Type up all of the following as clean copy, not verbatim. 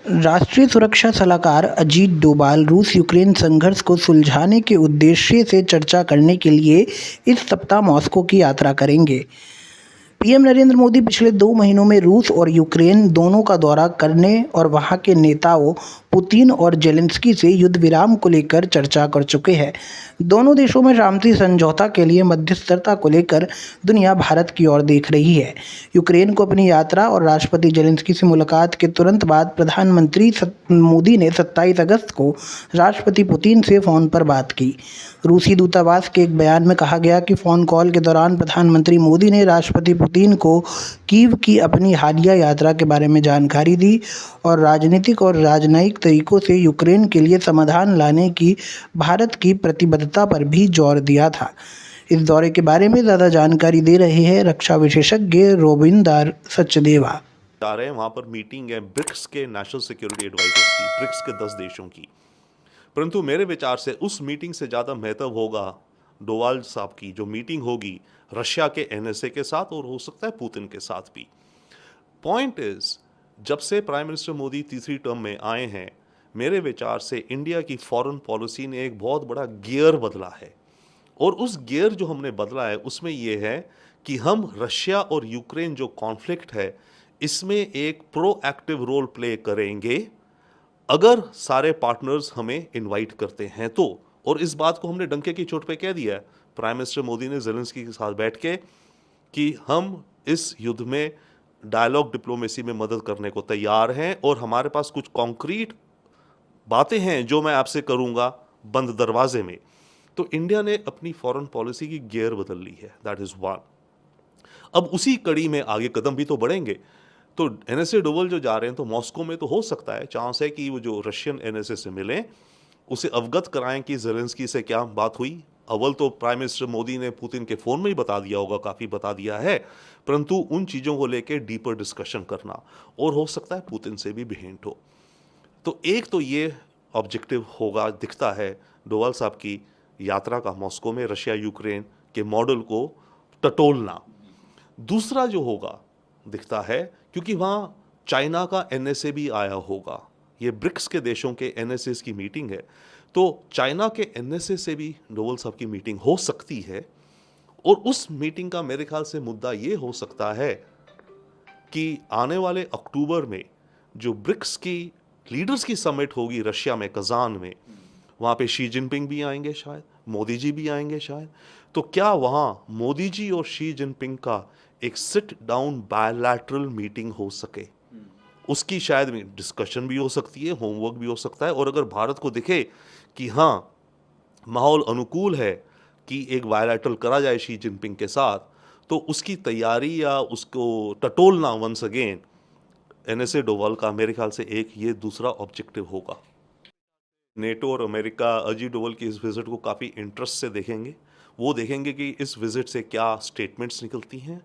राष्ट्रीय सुरक्षा सलाहकार अजीत डोभाल रूस यूक्रेन संघर्ष को सुलझाने के उद्देश्य से चर्चा करने के लिए इस सप्ताह मॉस्को की यात्रा करेंगे। पीएम नरेंद्र मोदी पिछले 2 महीनों में रूस और यूक्रेन दोनों का दौरा करने और वहां के नेताओं पुतिन और जेलेंस्की से युद्ध विराम को लेकर चर्चा कर चुके हैं। दोनों देशों में शांति समझौता के लिए मध्यस्थता को लेकर दुनिया भारत की ओर देख रही है। यूक्रेन को अपनी यात्रा और राष्ट्रपति जेलेंस्की से मुलाकात के तुरंत बाद प्रधानमंत्री मोदी ने 27 अगस्त को राष्ट्रपति पुतिन से फ़ोन पर बात की। रूसी दूतावास के एक बयान में कहा गया कि फ़ोन कॉल के दौरान प्रधानमंत्री मोदी ने राष्ट्रपति पुतिन को कीव की अपनी हालिया यात्रा के बारे में जानकारी दी और राजनीतिक और राजनयिक तरीकों से यूक्रेन के लिए समाधान लाने की भारत की प्रतिबद्धता पर भी जोर दिया था। इस दौरे के बारे में ज़्यादा जानकारी दे रहे हैं रक्षा विशेषज्ञ रोबिंदर सचदेवा। जा रहे हैं वहाँ पर मीटिंग है ब्रिक्स के नेशनल सिक्योरिटी एडवाइजर्स की, ब्रिक्स के 10 देशों की। परंतु मेरे विचार से उस मीटिंग से ज़्यादा महत्व होगा डोभाल साहब की जो मीटिंग होगी रशिया के एनएसए के साथ और हो सकता है पुतिन के साथ भी। पॉइंट इज, जब से प्राइम मिनिस्टर मोदी तीसरी टर्म में आए हैं, मेरे विचार से इंडिया की फॉरेन पॉलिसी ने एक बहुत बड़ा गियर बदला है और उस गियर जो हमने बदला है उसमें यह है कि हम रशिया और यूक्रेन जो कॉन्फ्लिक्ट है इसमें एक प्रोएक्टिव रोल प्ले करेंगे अगर सारे पार्टनर्स हमें इनवाइट करते हैं तो। और इस बात को हमने डंके की चोट पे कह दिया है प्राइम मिनिस्टर मोदी ने जेलेंस्की के साथ बैठ के कि हम इस युद्ध में डायलॉग डिप्लोमेसी में मदद करने को तैयार हैं और हमारे पास कुछ कॉन्क्रीट बातें हैं जो मैं आपसे करूंगा बंद दरवाजे में। तो इंडिया ने अपनी फॉरेन पॉलिसी की गियर बदल ली है, दैट इज वन। अब उसी कड़ी में आगे कदम भी तो बढ़ेंगे। तो एनएसए डोभाल जो जा रहे हैं तो मॉस्को में तो हो सकता है, चांस है कि वो जो रशियन एनएसए से मिलें उसे अवगत कराएं कि जेलेंस्की से क्या बात हुई। अव्वल तो प्राइम मिनिस्टर मोदी ने पुतिन के फ़ोन में ही बता दिया होगा, काफ़ी बता दिया है, परंतु उन चीज़ों को लेकर डीपर डिस्कशन करना और हो सकता है पुतिन से भी भेंट हो। तो एक तो ये ऑब्जेक्टिव होगा, दिखता है डोभाल साहब की यात्रा का मॉस्को में रशिया यूक्रेन के मॉडल को टटोलना। दूसरा जो होगा दिखता है क्योंकि वहाँ चाइना का एनएसए भी आया होगा, ये ब्रिक्स के देशों के एनएसए की मीटिंग है, तो चाइना के एनएसए से भी डोभाल साहब की मीटिंग हो सकती है। और उस मीटिंग का मेरे ख्याल से मुद्दा ये हो सकता है कि आने वाले अक्टूबर में जो ब्रिक्स की लीडर्स की समिट होगी रशिया में कजान में, वहाँ पे शी जिनपिंग भी आएंगे, शायद मोदी जी भी आएंगे शायद। तो क्या वहाँ मोदी जी और शी जिनपिंग का एक सिट डाउन बायलैटरल मीटिंग हो सके, उसकी शायद डिस्कशन भी हो सकती है, होमवर्क भी हो सकता है। और अगर भारत को दिखे कि हाँ माहौल अनुकूल है कि एक बायलैटरल करा जाए शी जिनपिंग के साथ, तो उसकी तैयारी या उसको टटोलना वंस अगेन एनएसए डोभाल का मेरे ख्याल से एक ये दूसरा ऑब्जेक्टिव होगा। नेटो और अमेरिका अजीत डोभाल की इस विजिट को काफ़ी इंटरेस्ट से देखेंगे। वो देखेंगे कि इस विजिट से क्या स्टेटमेंट्स निकलती हैं।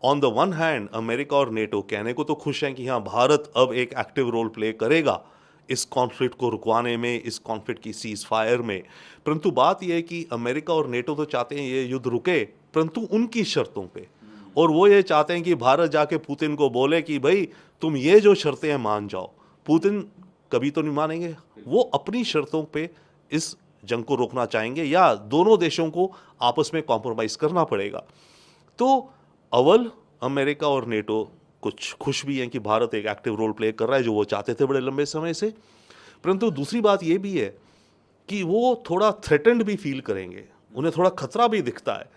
On the one hand America और नेटो कहने को तो खुश हैं कि हाँ भारत अब एक एक्टिव रोल प्ले करेगा इस कॉन्फ्लिक्ट को रुकवाने में, इस कॉन्फ्लिक्ट की सीज फायर में। परंतु बात यह है कि अमेरिका और नेटो तो चाहते हैं ये युद्ध रुके, परंतु उनकी शर्तों पे। और वो ये चाहते हैं कि भारत जाके पुतिन को बोले कि भाई तुम ये जो शर्तें हैं मान जाओ। पुतिन कभी तो नहीं मानेंगे, वो अपनी शर्तों पे इस जंग को रोकना चाहेंगे या दोनों देशों को आपस में कॉम्प्रोमाइज़ करना पड़ेगा। तो अव्वल अमेरिका और नेटो कुछ खुश भी हैं कि भारत एक एक्टिव रोल प्ले कर रहा है जो वो चाहते थे बड़े लंबे समय से। परंतु दूसरी बात ये भी है कि वो थोड़ा थ्रेटेंड भी फील करेंगे, उन्हें थोड़ा खतरा भी दिखता है,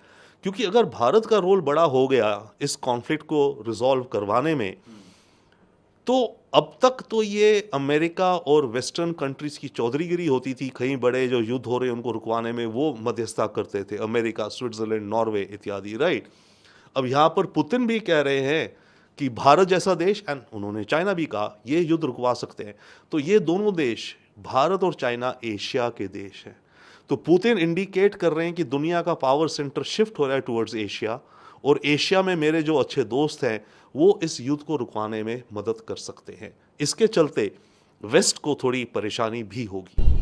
क्योंकि अगर भारत का रोल बड़ा हो गया इस कॉन्फ्लिक्ट को रिजॉल्व करवाने में, तो अब तक तो ये अमेरिका और वेस्टर्न कंट्रीज की चौधरीगिरी होती थी। कहीं बड़े जो युद्ध हो रहे हैं उनको रुकवाने में वो मध्यस्थता करते थे, अमेरिका, स्विट्जरलैंड, नॉर्वे इत्यादि, राइट। अब यहाँ पर पुतिन भी कह रहे हैं कि भारत जैसा देश, एंड उन्होंने चाइना भी कहा, ये युद्ध रुकवा सकते हैं। तो ये दोनों देश, भारत और चाइना, एशिया के देश हैं। तो पुतिन इंडिकेट कर रहे हैं कि दुनिया का पावर सेंटर शिफ्ट हो रहा है टुवर्ड्स एशिया, और एशिया में मेरे जो अच्छे दोस्त हैं वो इस युद्ध को रुकवाने में मदद कर सकते हैं। इसके चलते वेस्ट को थोड़ी परेशानी भी होगी।